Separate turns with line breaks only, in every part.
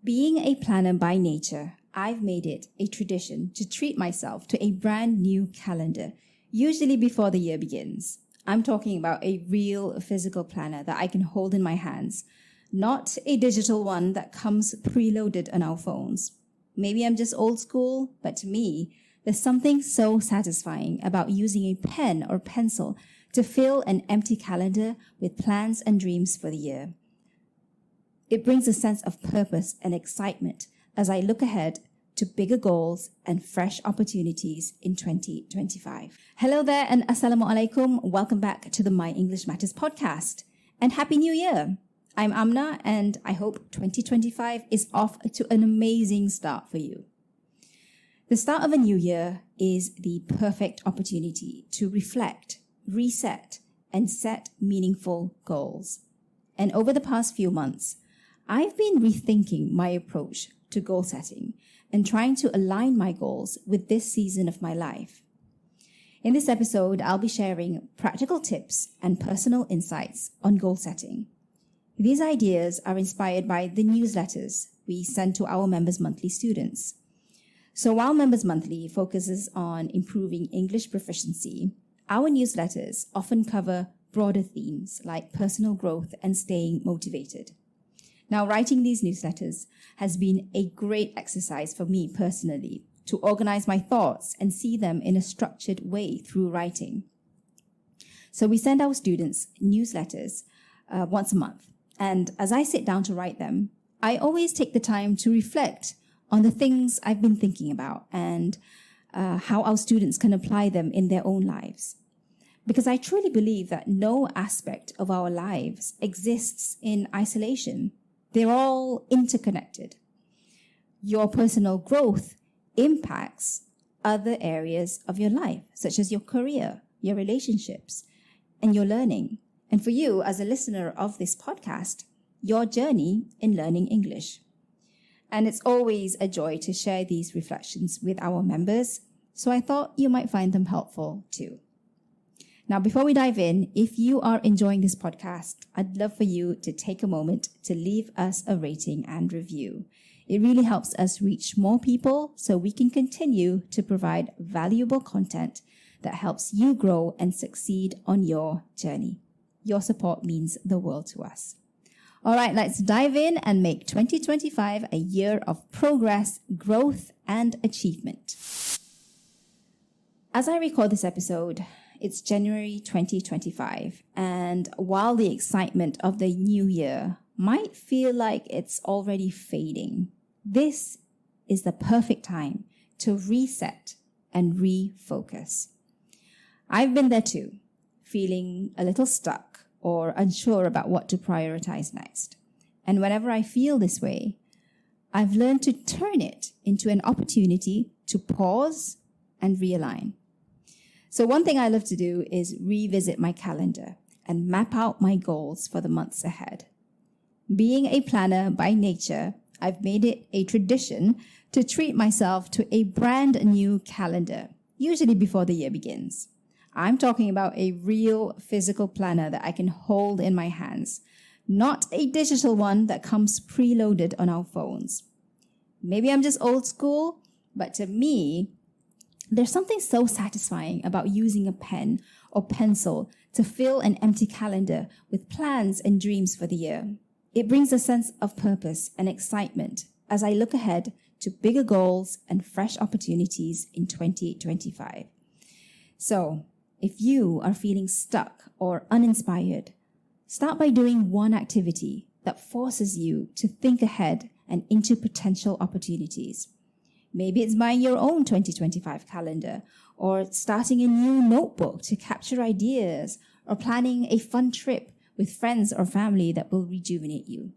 Being a planner by nature, I've made it a tradition to treat myself to a brand new calendar, usually before the year begins. I'm talking about a real physical planner that I can hold in my hands, not a digital one that comes preloaded on our phones. Maybe I'm just old school, but to me, there's something so satisfying about using a pen or pencil to fill an empty calendar with plans and dreams for the year. It brings a sense of purpose and excitement as I look ahead to bigger goals and fresh opportunities in 2025. Hello there and Assalamu alaikum. Welcome back to the My English Matters podcast and Happy New Year. I'm Amnah and I hope 2025 is off to an amazing start for you. The start of a new year is the perfect opportunity to reflect, reset, and set meaningful goals. And over the past few months, I've been rethinking my approach to goal setting and trying to align my goals with this season of my life. In this episode, I'll be sharing practical tips and personal insights on goal setting. These ideas are inspired by the newsletters we send to our Members Monthly students. So while Members Monthly focuses on improving English proficiency, our newsletters often cover broader themes like personal growth and staying motivated. Now, writing these newsletters has been a great exercise for me personally to organize my thoughts and see them in a structured way through writing. So we send our students newsletters once a month. And as I sit down to write them, I always take the time to reflect on the things I've been thinking about and how our students can apply them in their own lives. Because I truly believe that no aspect of our lives exists in isolation. They're all interconnected. Your personal growth impacts other areas of your life, such as your career, your relationships, and your learning. And for you, as a listener of this podcast, your journey in learning English. And it's always a joy to share these reflections with our members, so I thought you might find them helpful too. Now, before we dive in, if you are enjoying this podcast, I'd love for you to take a moment to leave us a rating and review. It really helps us reach more people so we can continue to provide valuable content that helps you grow and succeed on your journey. Your support means the world to us. All right, let's dive in and make 2025 a year of progress, growth, and achievement. As I record this episode, it's January 2025, and while the excitement of the new year might feel like it's already fading, this is the perfect time to reset and refocus. I've been there too, feeling a little stuck or unsure about what to prioritize next. And whenever I feel this way, I've learned to turn it into an opportunity to pause and realign. So one thing I love to do is revisit my calendar and map out my goals for the months ahead. Being a planner by nature, I've made it a tradition to treat myself to a brand new calendar, usually before the year begins. I'm talking about a real physical planner that I can hold in my hands, not a digital one that comes preloaded on our phones. Maybe I'm just old school, but to me, there's something so satisfying about using a pen or pencil to fill an empty calendar with plans and dreams for the year. It brings a sense of purpose and excitement as I look ahead to bigger goals and fresh opportunities in 2025. So, if you are feeling stuck or uninspired, start by doing one activity that forces you to think ahead and into potential opportunities. Maybe it's buying your own 2025 calendar, or starting a new notebook to capture ideas, or planning a fun trip with friends or family that will rejuvenate you.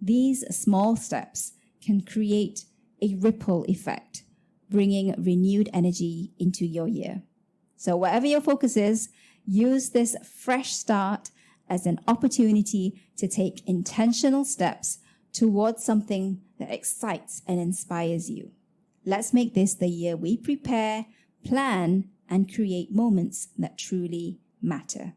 These small steps can create a ripple effect, bringing renewed energy into your year. So whatever your focus is, use this fresh start as an opportunity to take intentional steps towards something that excites and inspires you. Let's make this the year we prepare, plan, and create moments that truly matter.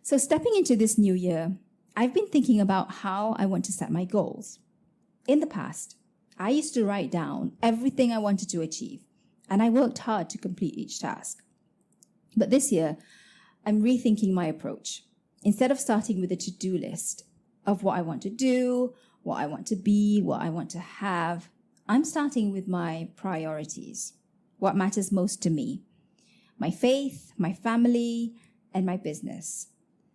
So stepping into this new year, I've been thinking about how I want to set my goals. In the past, I used to write down everything I wanted to achieve, and I worked hard to complete each task. But this year, I'm rethinking my approach. Instead of starting with a to-do list of what I want to do, what I want to be, what I want to have, I'm starting with my priorities, what matters most to me, my faith, my family, and my business.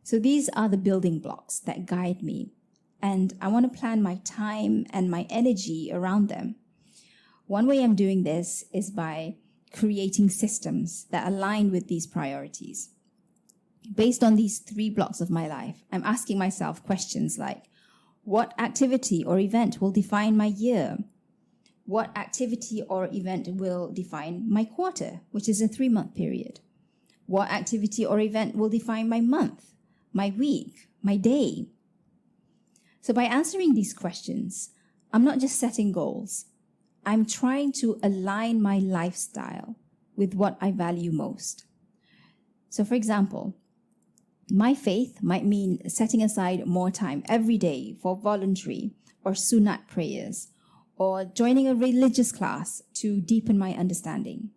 So these are the building blocks that guide me, and I want to plan my time and my energy around them. One way I'm doing this is by creating systems that align with these priorities. Based on these 3 blocks of my life, I'm asking myself questions like, what activity or event will define my year? What activity or event will define my quarter, which is a 3-month period? What activity or event will define my month, my week, my day? So by answering these questions, I'm not just setting goals. I'm trying to align my lifestyle with what I value most. So for example, my faith might mean setting aside more time every day for voluntary or sunat prayers, or joining a religious class to deepen my understanding.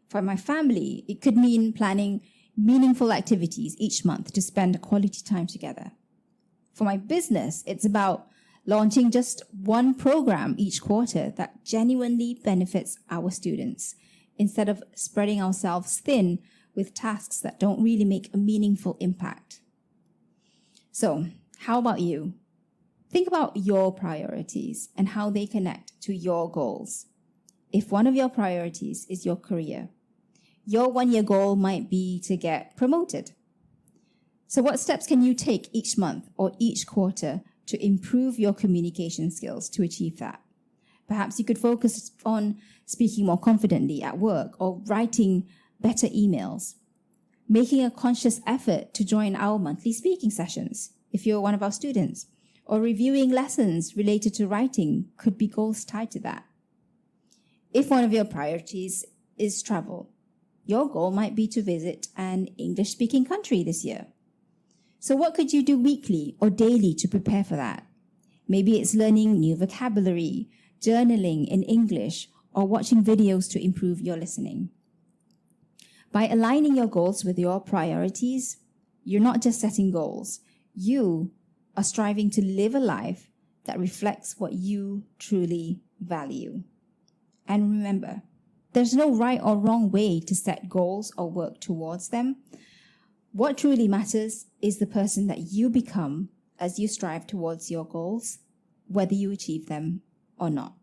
For my family, it could mean planning meaningful activities each month to spend quality time together. For my business, it's about launching just one program each quarter that genuinely benefits our students, instead of spreading ourselves thin with tasks that don't really make a meaningful impact. So, how about you? Think about your priorities and how they connect to your goals. If one of your priorities is your career, your 1-year goal might be to get promoted. So what steps can you take each month or each quarter to improve your communication skills to achieve that? Perhaps you could focus on speaking more confidently at work, or writing better emails, making a conscious effort to join our monthly speaking sessions if you're one of our students, or reviewing lessons related to writing could be goals tied to that. If one of your priorities is travel, your goal might be to visit an English-speaking country this year. So what could you do weekly or daily to prepare for that? Maybe it's learning new vocabulary, journaling in English, or watching videos to improve your listening. By aligning your goals with your priorities, you're not just setting goals. You are striving to live a life that reflects what you truly value. And remember, there's no right or wrong way to set goals or work towards them. What truly matters is the person that you become as you strive towards your goals, whether you achieve them or not.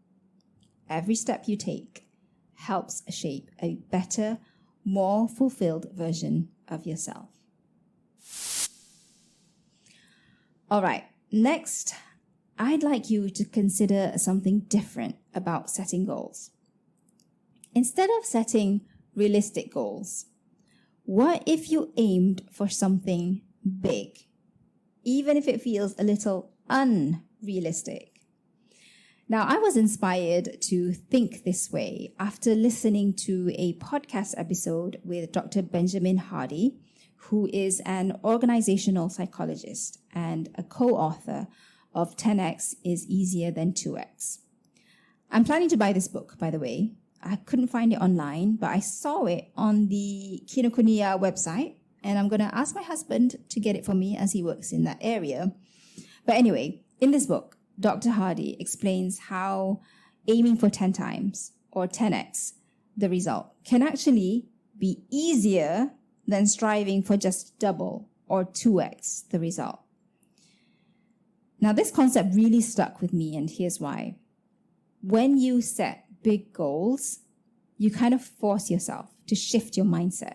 Every step you take helps shape a better, more fulfilled version of yourself. All right, next, I'd like you to consider something different about setting goals. Instead of setting realistic goals, what if you aimed for something big, even if it feels a little unrealistic? Now, I was inspired to think this way after listening to a podcast episode with Dr. Benjamin Hardy, who is an organizational psychologist and a co-author of 10x is Easier Than 2x. I'm planning to buy this book, by the way. I couldn't find it online, but I saw it on the Kinokuniya website, and I'm going to ask my husband to get it for me as he works in that area. But anyway, in this book, Dr. Hardy explains how aiming for 10 times or 10x the result can actually be easier than striving for just double or 2x the result. Now, this concept really stuck with me, and here's why. When you set big goals, you kind of force yourself to shift your mindset.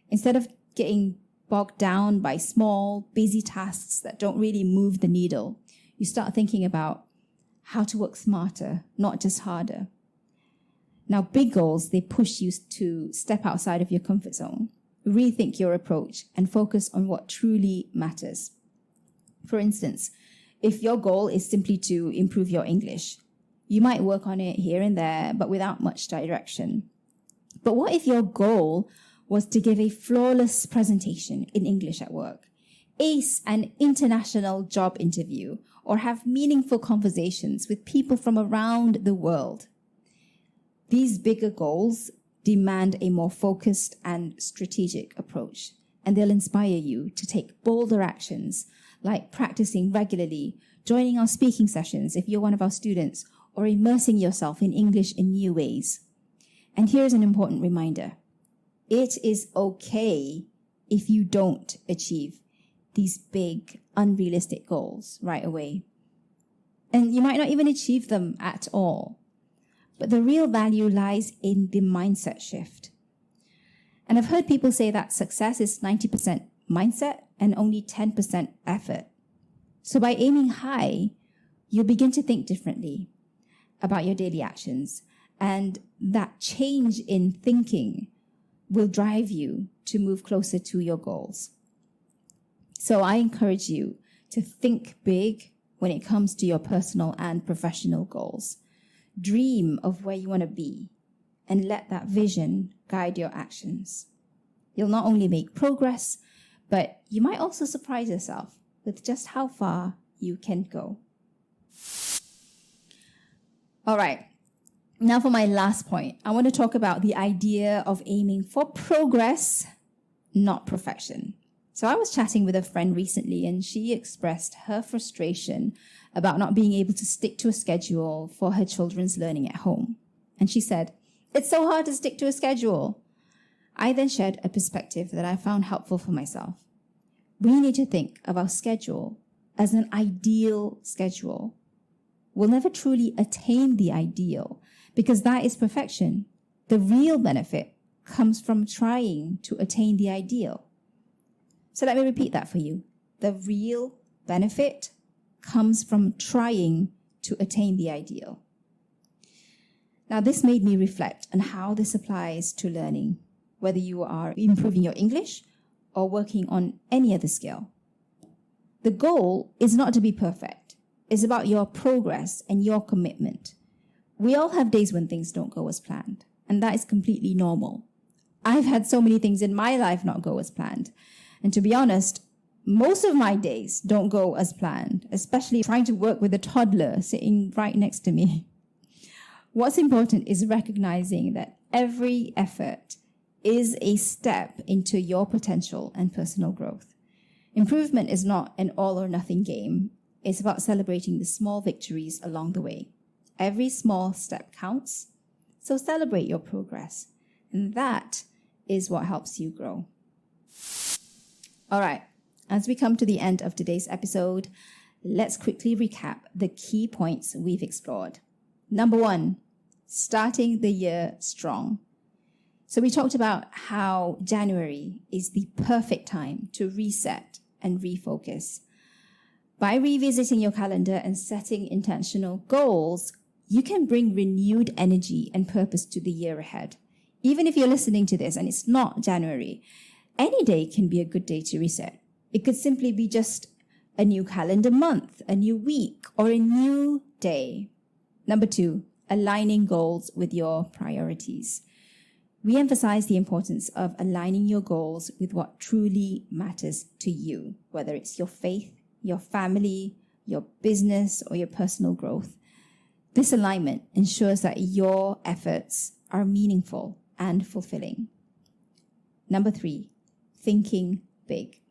Instead of getting bogged down by small, busy tasks that don't really move the needle, you start thinking about how to work smarter, not just harder. Now, big goals, they push you to step outside of your comfort zone, rethink your approach, and focus on what truly matters. For instance, if your goal is simply to improve your English, you might work on it here and there, but without much direction. But what if your goal was to give a flawless presentation in English at work? ace an international job interview, or have meaningful conversations with people from around the world. These bigger goals demand a more focused and strategic approach, and they'll inspire you to take bolder actions like practicing regularly, joining our speaking sessions if you're one of our students, or immersing yourself in English in new ways. And here's an important reminder. It is okay if you don't achieve these big, unrealistic goals right away. And you might not even achieve them at all. But the real value lies in the mindset shift. And I've heard people say that success is 90% mindset and only 10% effort. So by aiming high, you'll begin to think differently about your daily actions. And that change in thinking will drive you to move closer to your goals. So I encourage you to think big when it comes to your personal and professional goals. Dream of where you want to be and let that vision guide your actions. You'll not only make progress, but you might also surprise yourself with just how far you can go. All right. Now for my last point, I want to talk about the idea of aiming for progress, not perfection. So I was chatting with a friend recently, and she expressed her frustration about not being able to stick to a schedule for her children's learning at home. And she said, "It's so hard to stick to a schedule." I then shared a perspective that I found helpful for myself. We need to think of our schedule as an ideal schedule. We'll never truly attain the ideal because that is perfection. The real benefit comes from trying to attain the ideal. So let me repeat that for you. The real benefit comes from trying to attain the ideal. Now, this made me reflect on how this applies to learning, whether you are improving your English or working on any other skill. The goal is not to be perfect. It's about your progress and your commitment. We all have days when things don't go as planned, and that is completely normal. I've had so many things in my life not go as planned. And to be honest, most of my days don't go as planned, especially trying to work with a toddler sitting right next to me. What's important is recognizing that every effort is a step into your potential and personal growth. Improvement is not an all or nothing game. It's about celebrating the small victories along the way. Every small step counts, so celebrate your progress. And that is what helps you grow. All right, as we come to the end of today's episode, let's quickly recap the key points we've explored. Number 1, starting the year strong. So we talked about how January is the perfect time to reset and refocus. By revisiting your calendar and setting intentional goals, you can bring renewed energy and purpose to the year ahead. Even if you're listening to this and it's not January, any day can be a good day to reset. It could simply be just a new calendar month, a new week, or a new day. Number 2, aligning goals with your priorities. We emphasize the importance of aligning your goals with what truly matters to you, whether it's your faith, your family, your business, or your personal growth. This alignment ensures that your efforts are meaningful and fulfilling. Number 3, thinking big.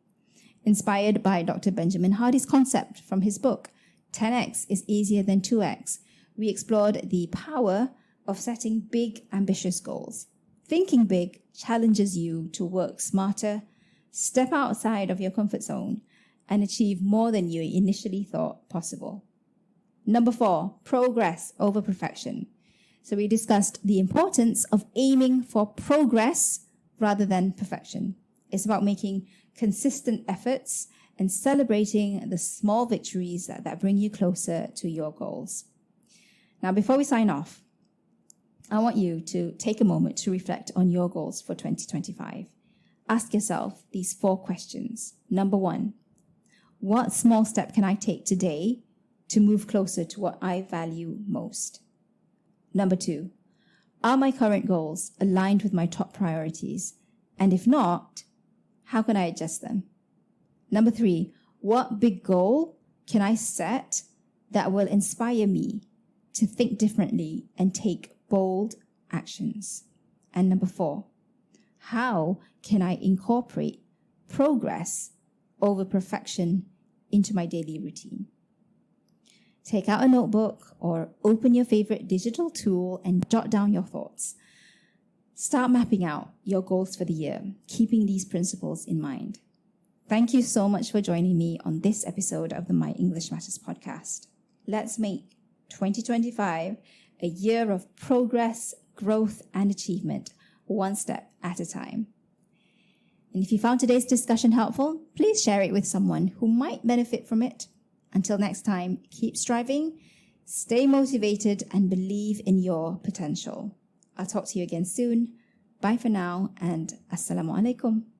Inspired by Dr. Benjamin Hardy's concept from his book, 10x is easier than 2x, we explored the power of setting big, ambitious goals. Thinking big challenges you to work smarter, step outside of your comfort zone, and achieve more than you initially thought possible. Number 4, progress over perfection. So we discussed the importance of aiming for progress rather than perfection. It's about making consistent efforts and celebrating the small victories that bring you closer to your goals. Now, before we sign off, I want you to take a moment to reflect on your goals for 2025. Ask yourself these 4 questions. Number 1, what small step can I take today to move closer to what I value most? Number 2, are my current goals aligned with my top priorities? And if not, how can I adjust them? Number 3, what big goal can I set that will inspire me to think differently and take bold actions? And number 4, how can I incorporate progress over perfection into my daily routine? Take out a notebook or open your favorite digital tool and jot down your thoughts. Start mapping out your goals for the year, keeping these principles in mind. Thank you so much for joining me on this episode of the My English Matters podcast. Let's make 2025 a year of progress, growth, and achievement, one step at a time. And if you found today's discussion helpful, please share it with someone who might benefit from it. Until next time, keep striving, stay motivated, and believe in your potential. I'll talk to you again soon. Bye for now, and Assalamu alaikum.